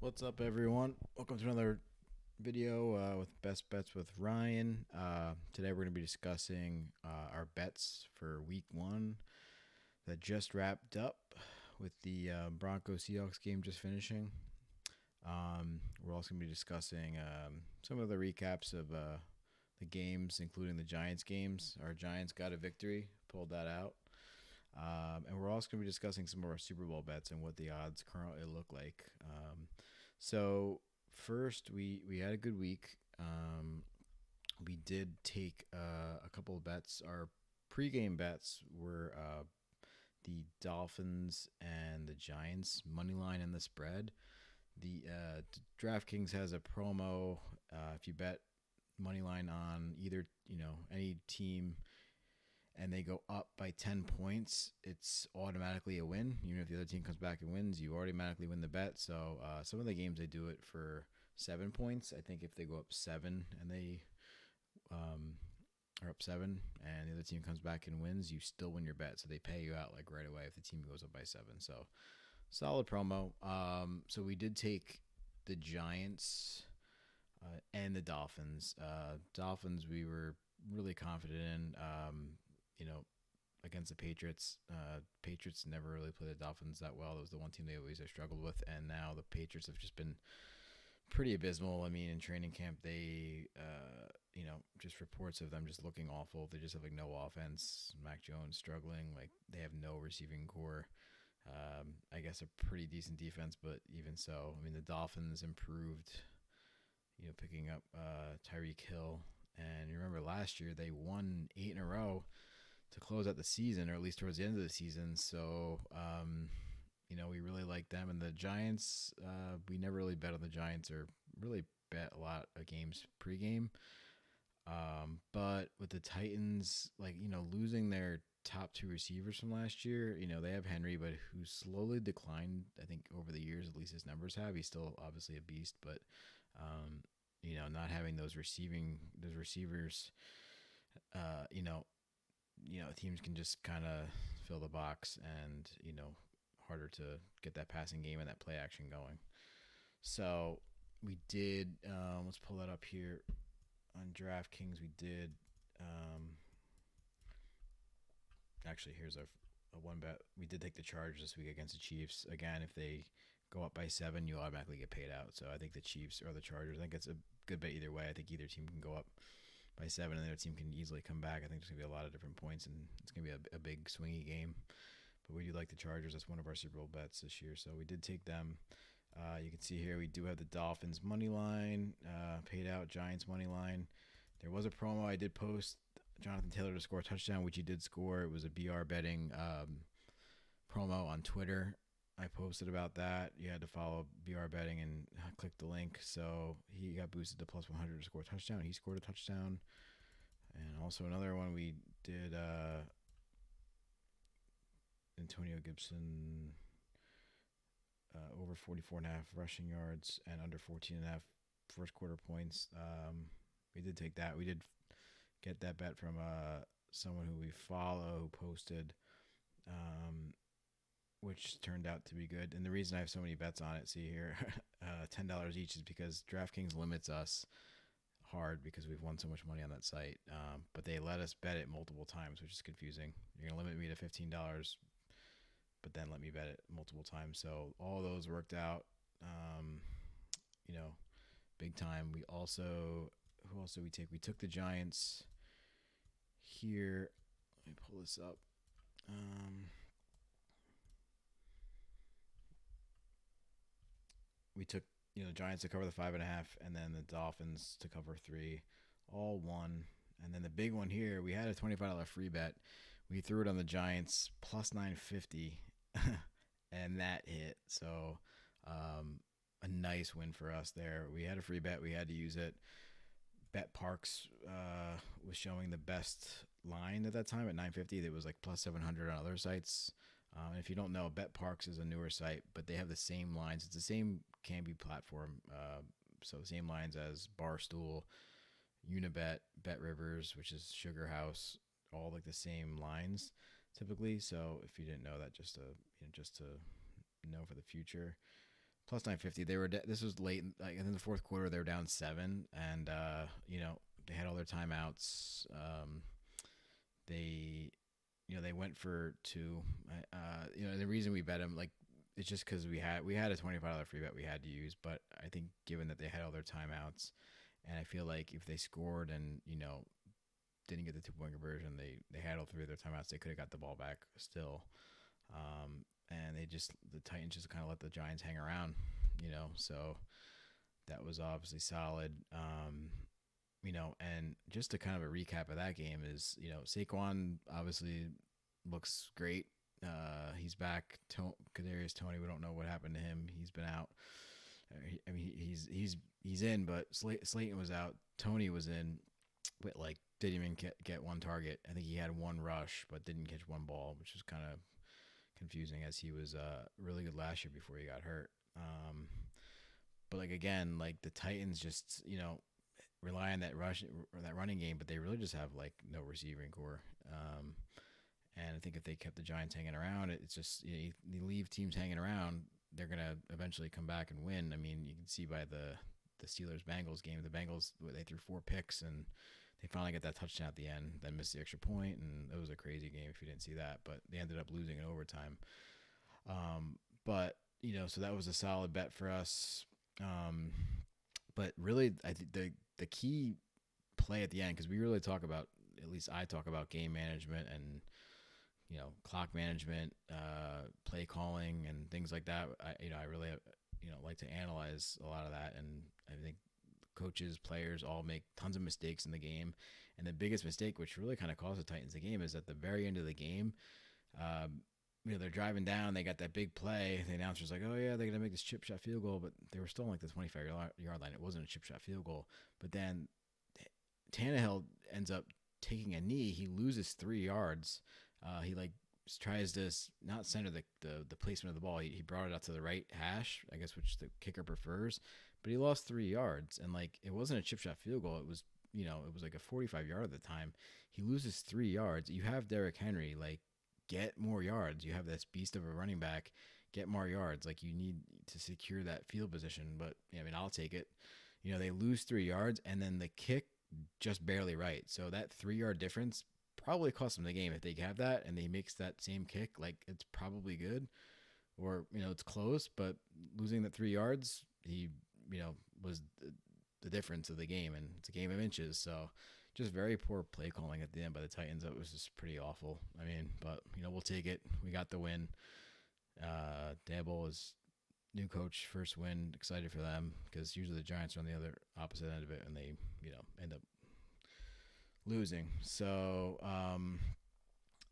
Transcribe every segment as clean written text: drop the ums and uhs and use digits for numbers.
What's up, everyone? Welcome to another video with Best Bets with Ryan. Today we're going to be discussing our bets for Week 1 that just wrapped up with the Broncos Seahawks game just finishing. We're also going to be discussing some of the recaps of the games, including the Giants games. Our Giants got a victory, pulled that out. And we're also going to be discussing some of our Super Bowl bets and what the odds currently look like. So first, we had a good week. We did take a couple of bets. Our pregame bets were the Dolphins and the Giants money line and the spread. The DraftKings has a promo. If you bet money line on either any team and they go up by 10 points, it's automatically a win. Even if the other team comes back and wins, you automatically win the bet. So some of the games they do it for 7 points. I think if they go up 7 and they are up 7 and the other team comes back and wins, you still win your bet. So they pay you out like right away if the team goes up by 7. So solid promo. So we did take the Giants and the Dolphins. Dolphins we were really confident in. Against the Patriots. Patriots never really played the Dolphins that well. It was the one team they always have struggled with, and now the Patriots have just been pretty abysmal. I mean, in training camp, they, just reports of them just looking awful. They just have like no offense. Mac Jones struggling. Like they have no receiving core. I guess a pretty decent defense, but even so, I mean, the Dolphins improved. Picking up Tyreek Hill, and you remember last year they won 8 in a row to close out the season, or at least towards the end of the season. So, we really like them. And the Giants, we never really bet on the Giants or really bet a lot of games pregame. But with the Titans, losing their top 2 receivers from last year, they have Henry, but who slowly declined, I think, over the years, at least his numbers have. He's still obviously a beast, but, not having those receivers, teams can just kind of fill the box and, harder to get that passing game and that play action going. So we did, let's pull that up here on DraftKings. We did, actually, here's a one bet. We did take the Chargers this week against the Chiefs. Again, if they go up by 7, you automatically get paid out. So I think the Chiefs or the Chargers, I think it's a good bet either way. I think either team can go up by 7 and the other team can easily come back. I think there's going to be a lot of different points and it's going to be a big swingy game. But we do like the Chargers. That's one of our Super Bowl bets this year. So we did take them. You can see here we do have the Dolphins money line paid out, Giants money line. There was a promo I did post Jonathan Taylor to score a touchdown, which he did score. It was a BR betting promo on Twitter. I posted about that. You had to follow BR betting and click the link. So he got boosted to plus 100 to score a touchdown. He scored a touchdown. And also another one we did, Antonio Gibson, over 44.5 rushing yards and under 14.5 first quarter points. We did take that. We did get that bet from someone who we follow who posted, which turned out to be good. And the reason I have so many bets on it, see here, $10 each, is because DraftKings limits us hard because we've won so much money on that site. But they let us bet it multiple times, which is confusing. You're going to limit me to $15, but then let me bet it multiple times. So all those worked out, big time. We also, who else did we take? We took the Giants here. Let me pull this up. We took Giants to cover the 5.5, and then the Dolphins to cover 3, all won. And then the big one here, we had a $25 free bet. We threw it on the Giants plus 950, and that hit. So a nice win for us there. We had a free bet. We had to use it. Bet Parks was showing the best line at that time at 950. It was like plus 700 on other sites. If you don't know, Bet Parks is a newer site, but they have the same lines. It's the same Canby platform. So the same lines as Barstool, Unibet, Bet Rivers, which is Sugar House, all like the same lines typically. So if you didn't know that, just to know for the future. plus 950. They were this was late, like in the fourth quarter. They were down 7, and they had all their timeouts. They they went for 2. The reason we bet them, like, it's just because we had a $25 free bet we had to use, but I think given that they had all their timeouts, and I feel like if they scored and didn't get the 2-point conversion, they had all 3 of their timeouts, they could have got the ball back still. And the Titans just kind of let the Giants hang around, so that was obviously solid. And just to kind of a recap of that game is, Saquon obviously looks great. He's back. Kadarius Toney, we don't know what happened to him. He's been out. He's in, but Slayton was out. Toney was in, but didn't even get one target. I think he had 1 rush, but didn't catch 1 ball, which was kind of confusing as he was really good last year before he got hurt. But again, the Titans just rely on that running game, but they really just have no receiving core. And I think if they kept the Giants hanging around, it's just you leave teams hanging around, they're gonna eventually come back and win. I mean, you can see by the Steelers Bengals game, the Bengals, they threw 4 picks and they finally got that touchdown at the end, then missed the extra point, and it was a crazy game if you didn't see that. But they ended up losing in overtime. But so that was a solid bet for us. But really, I think the key play at the end, because we really talk about, at least I talk about game management and clock management, play calling, and things like that. I really like to analyze a lot of that, and I think coaches, players all make tons of mistakes in the game. And the biggest mistake, which really kind of cost the Titans the game, is at the very end of the game. They're driving down. They got that big play. The announcer's like, "Oh yeah, they're gonna make this chip shot field goal," but they were still on the 25-yard line. It wasn't a chip shot field goal. But then Tannehill ends up taking a knee. He loses 3 yards. He tries to not center the placement of the ball. He brought it out to the right hash, I guess, which the kicker prefers. But he lost 3 yards, and it wasn't a chip shot field goal. It was it was a 45-yard at the time. He loses 3 yards. You have Derrick Henry, get more yards. You have this beast of a running back. Get more yards. You need to secure that field position. But I'll take it. They lose 3 yards, and then the kick just barely right. So that 3-yard difference probably cost them the game. If they have that and they makes that same kick, it's probably good, or it's close. But losing the 3 yards, he was the difference of the game, and it's a game of inches. So just very poor play calling at the end by the Titans. It was just pretty awful. But we'll take it. We got the win. Daboll is new coach, first win. Excited for them, because usually the Giants are on the other opposite end of it, and they end up losing. So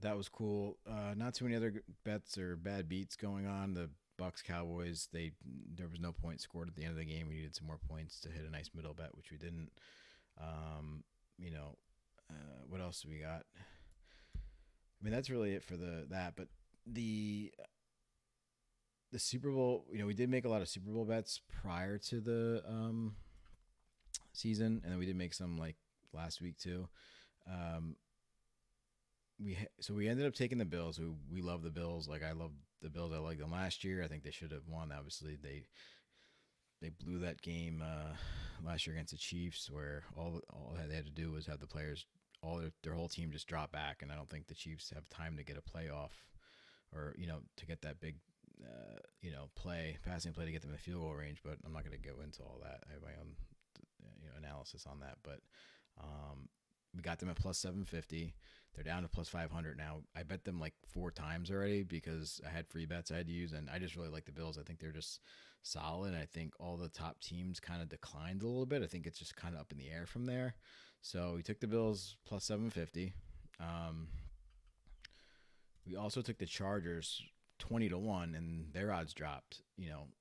that was cool. Not too many other bets or bad beats going on. The Bucks Cowboys, there was no point scored at the end of the game. We needed some more points to hit a nice middle bet, which we didn't. What else do we got? That's really it for that. But the Super Bowl, we did make a lot of Super Bowl bets prior to the season, and then we did make some last week too. We ended up taking the Bills. We love the Bills. I love the Bills. I liked them last year. I think they should have won. Obviously, they blew that game last year against the Chiefs, where all they had to do was have the players, their whole team just drop back, and I don't think the Chiefs have time to get a playoff, or to get that big passing play to get them in the field goal range. But I'm not going to go into all that. I have my own analysis on that. But we got them at plus 750. They're down to plus 500 now. I bet them 4 times already because I had free bets I had to use, and I just really like the Bills. I think they're just solid. I think all the top teams kind of declined a little bit. I think it's just kind of up in the air from there. So we took the Bills plus 750. We also took the Chargers 20-1, and their odds dropped.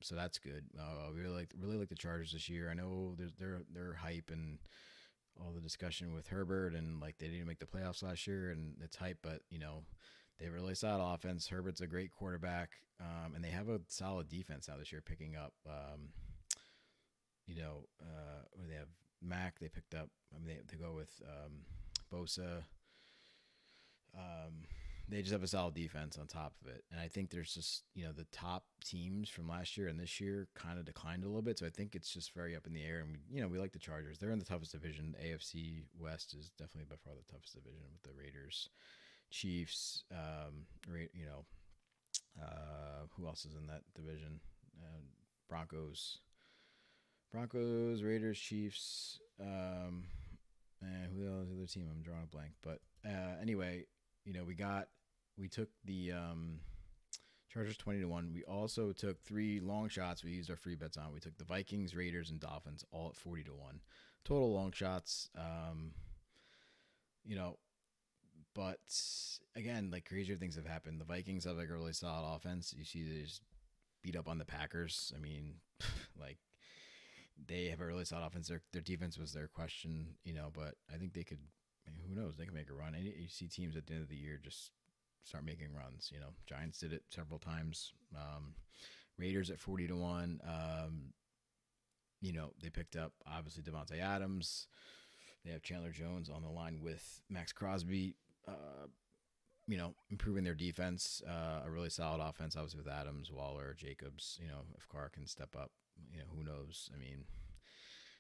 So that's good. We really like the Chargers this year. I know they're hype and all the discussion with Herbert, and they didn't make the playoffs last year, and it's hype, but they have a really solid offense. Herbert's a great quarterback, and they have a solid defense now this year, picking up. They have Mac. They picked up. They go with Bosa. they just have a solid defense on top of it. And I think there's just, the top teams from last year and this year kind of declined a little bit. So I think it's just very up in the air. And, we like the Chargers. They're in the toughest division. The AFC West is definitely by far the toughest division with the Raiders, Chiefs, who else is in that division? Broncos, Raiders, Chiefs, and who else is the other team? I'm drawing a blank. But anyway, we took the Chargers 20-1. We also took 3 long shots. We used our free bets on. We took the Vikings, Raiders, and Dolphins all at 40-1. Total long shots. But again, like crazier things have happened. The Vikings have like a really solid offense. You see, they just beat up on the Packers. I mean, like they have a really solid offense. Their defense was their question, but I think they could. Who knows? They can make a run. And you see teams at the end of the year just start making runs. Giants did it several times. Raiders at 40-1. They picked up obviously Devontae Adams. They have Chandler Jones on the line with Max Crosby. Improving their defense. A really solid offense, obviously with Adams, Waller, Jacobs. If Carr can step up, who knows? I mean,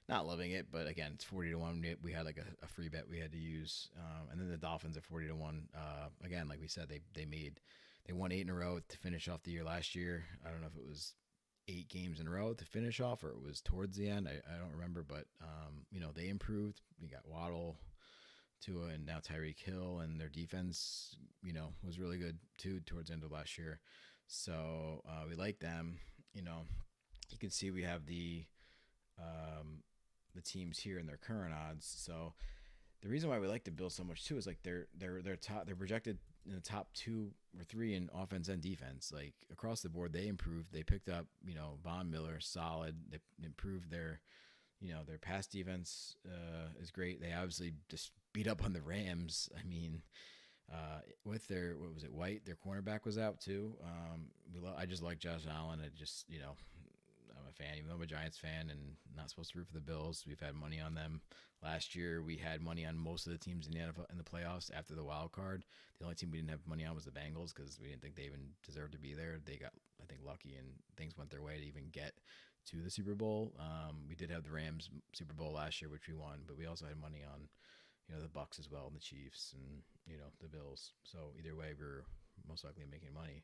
not loving it, but again, it's 40-1. We had like a free bet we had to use, and then the Dolphins at 40-1. Again, like we said, they won 8 in a row to finish off the year last year. I don't know if it was 8 games in a row to finish off, or it was towards the end. I don't remember, but they improved. We got Waddle, Tua, and now Tyreek Hill, and their defense, was really good too towards the end of last year. So we like them. You can see we have the teams here in their current odds. So the reason why we like the Bills so much too is like they're projected in the top 2 or 3 in offense and defense. Like across the board, they improved. They picked up, Von Miller, solid. They improved their pass defense is great. They obviously just beat up on the Rams. I mean, with their, what was it, White, their cornerback was out too. I just like Josh Allen. I'm a fan, even though I'm a Giants fan and not supposed to root for the Bills. We've had money on them. Last year, we had money on most of the teams in the NFL, in the playoffs after the wild card. The only team we didn't have money on was the Bengals because we didn't think they even deserved to be there. They got, I think, lucky and things went their way to even get to the Super Bowl. We did have the Rams Super Bowl last year, which we won, but we also had money on, the Bucks as well, and the Chiefs, and the Bills. So either way, we're most likely making money.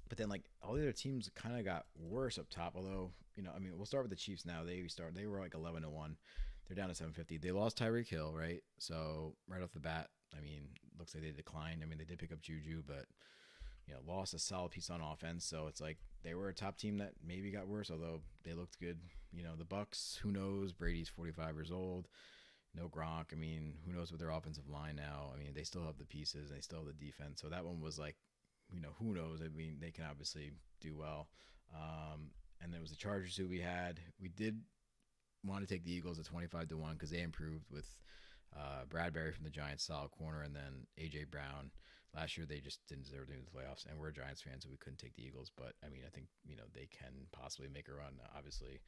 But then like all the other teams kind of got worse up top. Although we'll start with the Chiefs now. They were like 11-1. They're down to 750. They lost Tyreek Hill, right? So right off the bat, looks like they declined. They did pick up Juju, but lost a solid piece on offense. So it's like they were a top team that maybe got worse, although they looked good. The Bucks, who knows? Brady's 45 years old. No Gronk. Who knows with their offensive line now? They still have the pieces. They still have the defense. So that one was like, who knows? They can obviously do well. And there was the Chargers who we had. We did want to take the Eagles at 25-1 because they improved with Bradbury from the Giants, solid corner, and then A.J. Brown. Last year, they just didn't deserve to be in the playoffs, and we're a Giants fan, so we couldn't take the Eagles. But, I think, they can possibly make a run, obviously.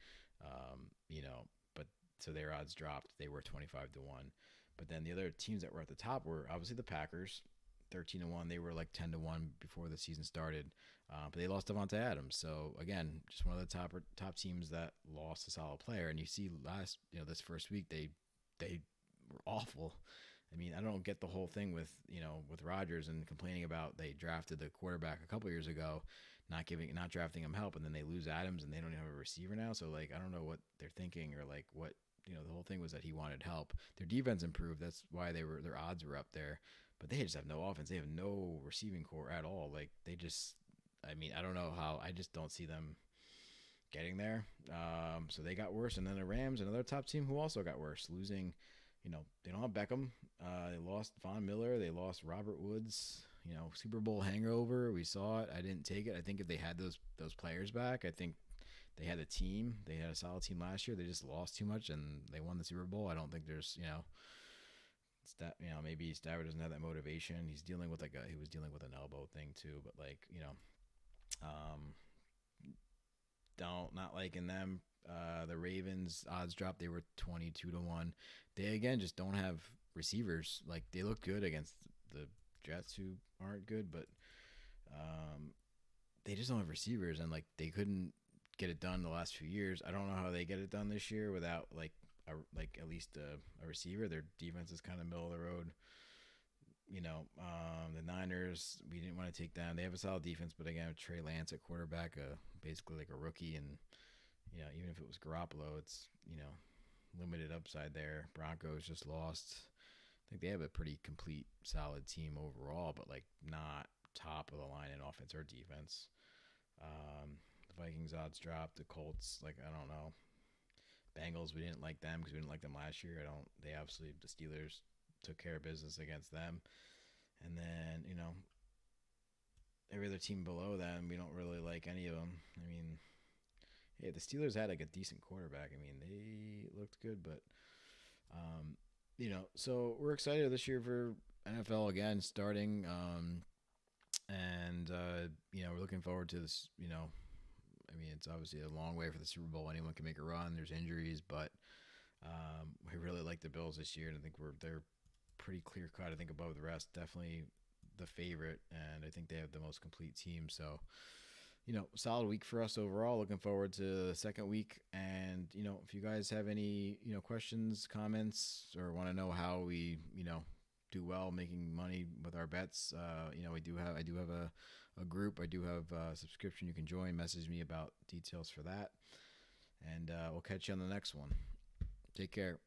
But so their odds dropped. They were 25-1. But then the other teams that were at the top were obviously the Packers, 13-1. They were like 10-1 before the season started, but they lost Devontae Adams. So again, just one of the top teams that lost a solid player. And you see this first week they were awful. I don't get the whole thing with Rodgers and complaining about they drafted the quarterback a couple years ago, not drafting him help, and then they lose Adams and they don't even have a receiver now. So like I don't know what they're thinking, or like what the whole thing was that he wanted help. Their defense improved. That's why their odds were up there. But they just have no offense. They have no receiving core at all. Like they just, I don't know how. I just don't see them getting there. So they got worse. And then the Rams, another top team who also got worse, losing. They don't have Beckham. They lost Von Miller. They lost Robert Woods. Super Bowl hangover. We saw it. I didn't take it. I think if they had those players back, I think they had a team. They had a solid team last year. They just lost too much, and they won the Super Bowl. I don't think there's maybe Stafford doesn't have that motivation. He was dealing with an elbow thing too, but not liking them. The Ravens odds dropped. They were 22-1. They again just don't have receivers. Like they look good against the Jets who aren't good, but um, they just don't have receivers, and like they couldn't get it done the last few years. I don't know how they get it done this year without like at least a receiver. Their defense is kind of middle of the road. The Niners, we didn't want to take down. They have a solid defense, but again, with Trey Lance at quarterback, basically like a rookie, and even if it was Garoppolo, it's limited upside there. Broncos just lost. I think they have a pretty complete, solid team overall, but like not top of the line in offense or defense. The Vikings odds dropped. The Colts, like I don't know. Bengals, we didn't like them because we didn't like them last year. I don't. They obviously the Steelers took care of business against them, and then every other team below them, we don't really like any of them. I mean, yeah, the Steelers had like a decent quarterback. I mean, they looked good, but so we're excited this year for NFL again starting, and we're looking forward to this. I mean, it's obviously a long way for the Super Bowl. Anyone can make a run. There's injuries, but we really like the Bills this year, and I think they're pretty clear cut. I think above the rest, definitely the favorite, and I think they have the most complete team. So, solid week for us overall. Looking forward to the second week, and if you guys have any questions, comments, or want to know how we do well making money with our bets, I do have a group. I do have a subscription you can join. Message me about details for that, and we'll catch you on the next one. Take care.